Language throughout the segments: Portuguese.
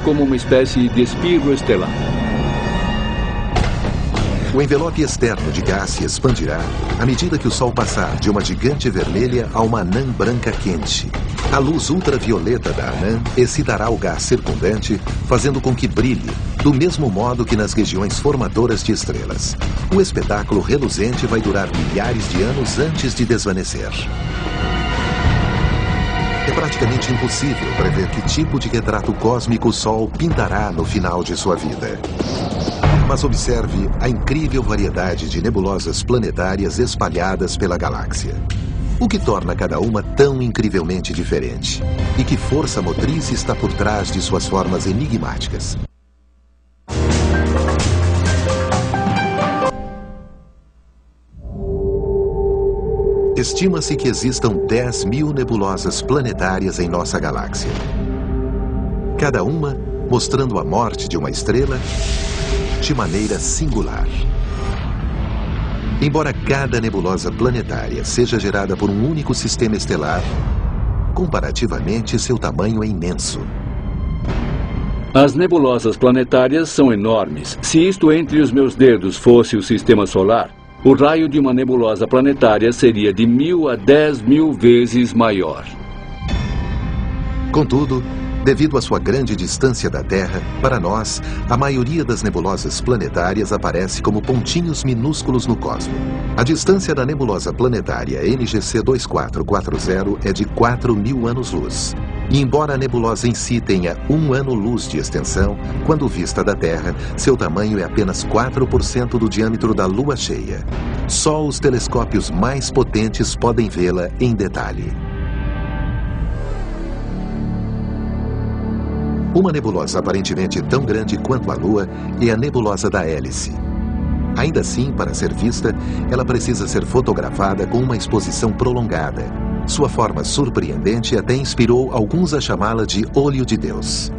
como uma espécie de espirro estelar. O envelope externo de gás se expandirá à medida que o Sol passar de uma gigante vermelha a uma anã branca quente. A luz ultravioleta da anã excitará o gás circundante, fazendo com que brilhe, do mesmo modo que nas regiões formadoras de estrelas. O espetáculo reluzente vai durar milhares de anos antes de desvanecer. É praticamente impossível prever que tipo de retrato cósmico o Sol pintará no final de sua vida. Mas observe a incrível variedade de nebulosas planetárias espalhadas pela galáxia. O que torna cada uma tão incrivelmente diferente? E que força motriz está por trás de suas formas enigmáticas? Estima-se que existam 10.000 nebulosas planetárias em nossa galáxia. Cada uma mostrando a morte de uma estrela de maneira singular. Embora cada nebulosa planetária seja gerada por um único sistema estelar, comparativamente seu tamanho é imenso. As nebulosas planetárias são enormes. Se isto entre os meus dedos fosse o sistema solar, o raio de uma nebulosa planetária seria de 1.000 a 10.000 vezes maior. Contudo, devido à sua grande distância da Terra, para nós, a maioria das nebulosas planetárias aparece como pontinhos minúsculos no cosmos. A distância da nebulosa planetária NGC 2440 é de 4.000 anos-luz. E embora a nebulosa em si tenha 1 ano-luz de extensão, quando vista da Terra, seu tamanho é apenas 4% do diâmetro da Lua cheia. Só os telescópios mais potentes podem vê-la em detalhe. Uma nebulosa aparentemente tão grande quanto a Lua é a nebulosa da Hélice. Ainda assim, para ser vista, ela precisa ser fotografada com uma exposição prolongada. Sua forma surpreendente até inspirou alguns a chamá-la de Olho de Deus.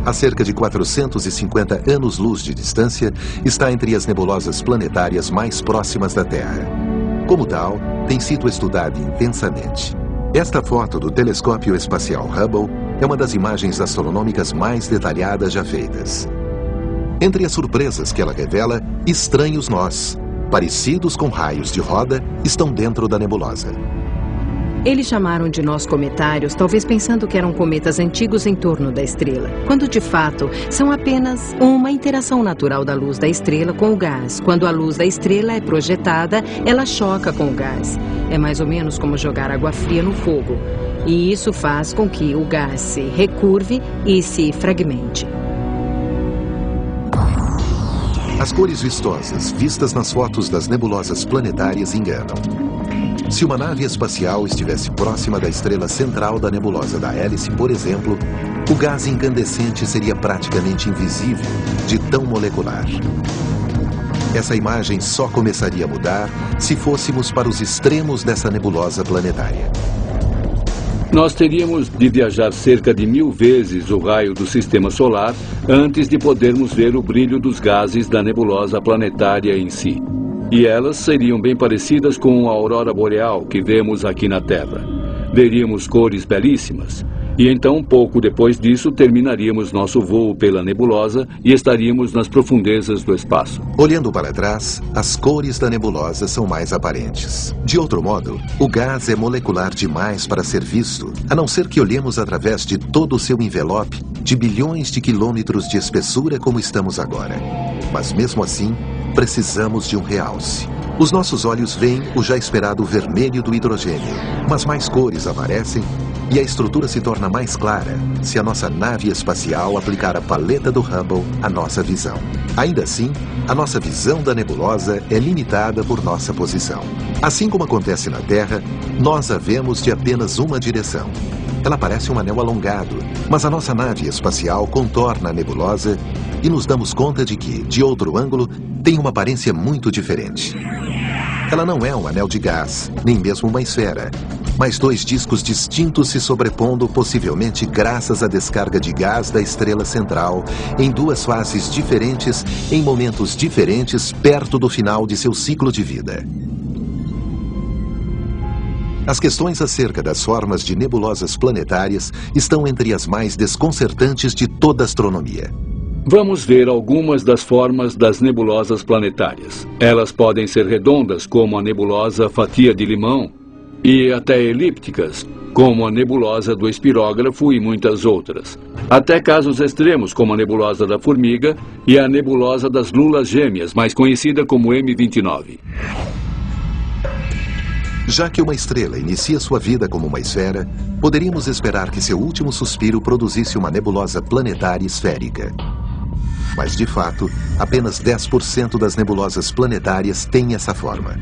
A cerca de 450 anos-luz de distância, está entre as nebulosas planetárias mais próximas da Terra. Como tal, tem sido estudada intensamente. Esta foto do telescópio espacial Hubble é uma das imagens astronômicas mais detalhadas já feitas. Entre as surpresas que ela revela, estranhos nós, parecidos com raios de roda, estão dentro da nebulosa. Eles chamaram de nós cometários, talvez pensando que eram cometas antigos em torno da estrela, quando de fato são apenas uma interação natural da luz da estrela com o gás. Quando a luz da estrela é projetada, ela choca com o gás. É mais ou menos como jogar água fria no fogo. E isso faz com que o gás se recurve e se fragmente. As cores vistosas vistas nas fotos das nebulosas planetárias enganam. Se uma nave espacial estivesse próxima da estrela central da nebulosa da Hélice, por exemplo, o gás incandescente seria praticamente invisível, de tão molecular. Essa imagem só começaria a mudar se fôssemos para os extremos dessa nebulosa planetária. Nós teríamos de viajar cerca de 1000 vezes o raio do sistema solar antes de podermos ver o brilho dos gases da nebulosa planetária em si. E elas seriam bem parecidas com a aurora boreal que vemos aqui na Terra. Veríamos cores belíssimas. E então, pouco depois disso, terminaríamos nosso voo pela nebulosa e estaríamos nas profundezas do espaço. Olhando para trás, as cores da nebulosa são mais aparentes. De outro modo, o gás é molecular demais para ser visto, a não ser que olhemos através de todo o seu envelope de bilhões de quilômetros de espessura como estamos agora. Mas mesmo assim, precisamos de um realce. Os nossos olhos veem o já esperado vermelho do hidrogênio, mas mais cores aparecem e a estrutura se torna mais clara se a nossa nave espacial aplicar a paleta do Hubble à nossa visão. Ainda assim, a nossa visão da nebulosa é limitada por nossa posição. Assim como acontece na Terra, nós a vemos de apenas uma direção. Ela parece um anel alongado, mas a nossa nave espacial contorna a nebulosa e nos damos conta de que, de outro ângulo, tem uma aparência muito diferente. Ela não é um anel de gás, nem mesmo uma esfera, mas dois discos distintos se sobrepondo, possivelmente graças à descarga de gás da estrela central, em duas fases diferentes, em momentos diferentes, perto do final de seu ciclo de vida. As questões acerca das formas de nebulosas planetárias estão entre as mais desconcertantes de toda a astronomia. Vamos ver algumas das formas das nebulosas planetárias. Elas podem ser redondas, como a nebulosa Fatia de Limão, e até elípticas, como a nebulosa do Espirógrafo e muitas outras. Até casos extremos, como a nebulosa da Formiga e a nebulosa das Lulas Gêmeas, mais conhecida como M29. Já que uma estrela inicia sua vida como uma esfera, poderíamos esperar que seu último suspiro produzisse uma nebulosa planetária esférica. Mas, de fato, apenas 10% das nebulosas planetárias têm essa forma.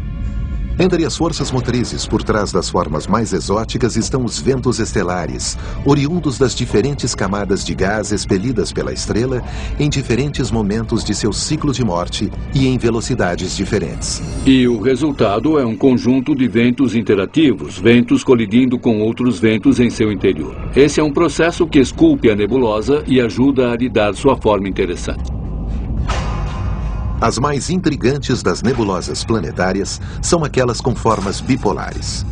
Entre as forças motrizes por trás das formas mais exóticas estão os ventos estelares, oriundos das diferentes camadas de gás expelidas pela estrela em diferentes momentos de seu ciclo de morte e em velocidades diferentes. E o resultado é um conjunto de ventos interativos, ventos colidindo com outros ventos em seu interior. Esse é um processo que esculpe a nebulosa e ajuda a lhe dar sua forma interessante. As mais intrigantes das nebulosas planetárias são aquelas com formas bipolares.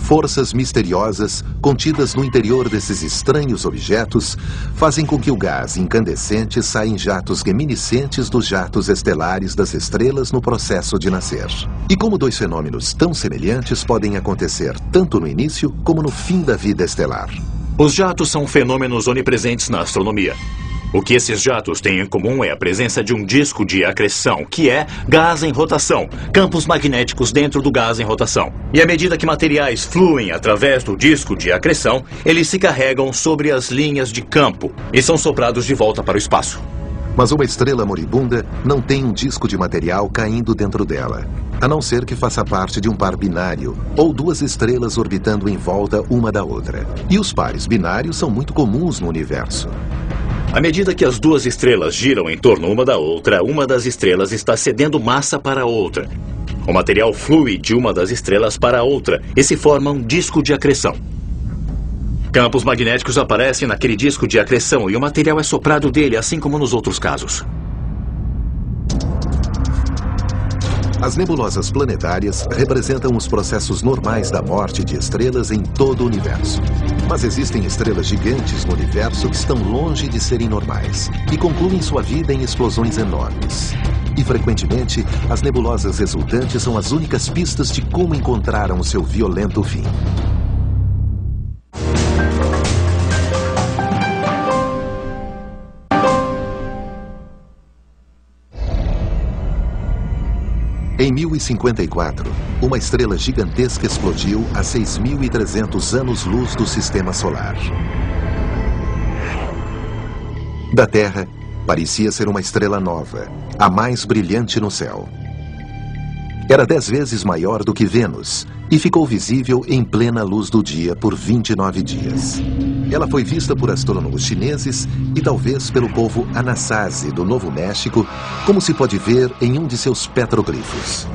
Forças misteriosas contidas no interior desses estranhos objetos fazem com que o gás incandescente saia em jatos reminiscentes dos jatos estelares das estrelas no processo de nascer. E como dois fenômenos tão semelhantes podem acontecer tanto no início como no fim da vida estelar? Os jatos são fenômenos onipresentes na astronomia. O que esses jatos têm em comum é a presença de um disco de acreção, que é gás em rotação, campos magnéticos dentro do gás em rotação. E à medida que materiais fluem através do disco de acreção, eles se carregam sobre as linhas de campo e são soprados de volta para o espaço. Mas uma estrela moribunda não tem um disco de material caindo dentro dela, a não ser que faça parte de um par binário, ou duas estrelas orbitando em volta uma da outra. E os pares binários são muito comuns no universo. À medida que as duas estrelas giram em torno uma da outra, uma das estrelas está cedendo massa para a outra. O material flui de uma das estrelas para a outra e se forma um disco de acreção. Campos magnéticos aparecem naquele disco de acreção e o material é soprado dele, assim como nos outros casos. As nebulosas planetárias representam os processos normais da morte de estrelas em todo o universo. Mas existem estrelas gigantes no universo que estão longe de serem normais e concluem sua vida em explosões enormes. E, frequentemente, as nebulosas resultantes são as únicas pistas de como encontraram o seu violento fim. Em 1054, uma estrela gigantesca explodiu a 6.300 anos-luz do Sistema Solar. Da Terra, parecia ser uma estrela nova, a mais brilhante no céu. Era 10 vezes maior do que Vênus e ficou visível em plena luz do dia por 29 dias. Ela foi vista por astrônomos chineses e talvez pelo povo Anasazi do Novo México, como se pode ver em um de seus petroglifos.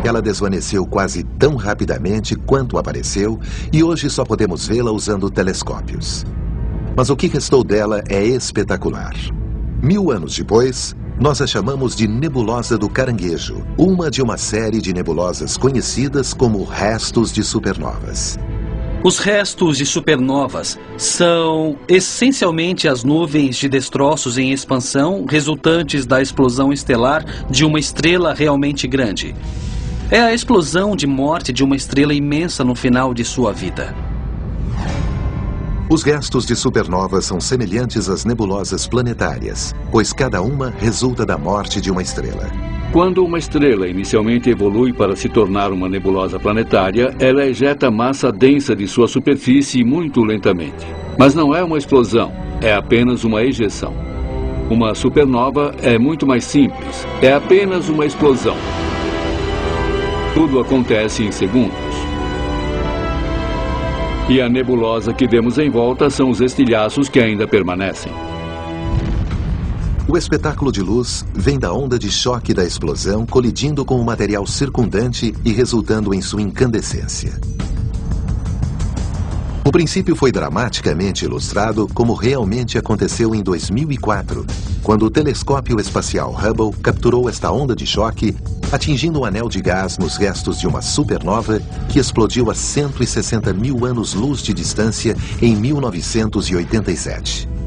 Ela desvaneceu quase tão rapidamente quanto apareceu e hoje só podemos vê-la usando telescópios. Mas o que restou dela é espetacular. 1000 anos depois, nós a chamamos de Nebulosa do Caranguejo, uma de uma série de nebulosas conhecidas como restos de supernovas. Os restos de supernovas são essencialmente as nuvens de destroços em expansão resultantes da explosão estelar de uma estrela realmente grande. É a explosão de morte de uma estrela imensa no final de sua vida. Os restos de supernovas são semelhantes às nebulosas planetárias, pois cada uma resulta da morte de uma estrela. Quando uma estrela inicialmente evolui para se tornar uma nebulosa planetária, ela ejeta massa densa de sua superfície muito lentamente. Mas não é uma explosão, é apenas uma ejeção. Uma supernova é muito mais simples, é apenas uma explosão. Tudo acontece em segundos. E a nebulosa que vemos em volta são os estilhaços que ainda permanecem. O espetáculo de luz vem da onda de choque da explosão colidindo com o material circundante e resultando em sua incandescência. O princípio foi dramaticamente ilustrado como realmente aconteceu em 2004, quando o telescópio espacial Hubble capturou esta onda de choque, atingindo um anel de gás nos restos de uma supernova que explodiu a 160 mil anos-luz de distância em 1987.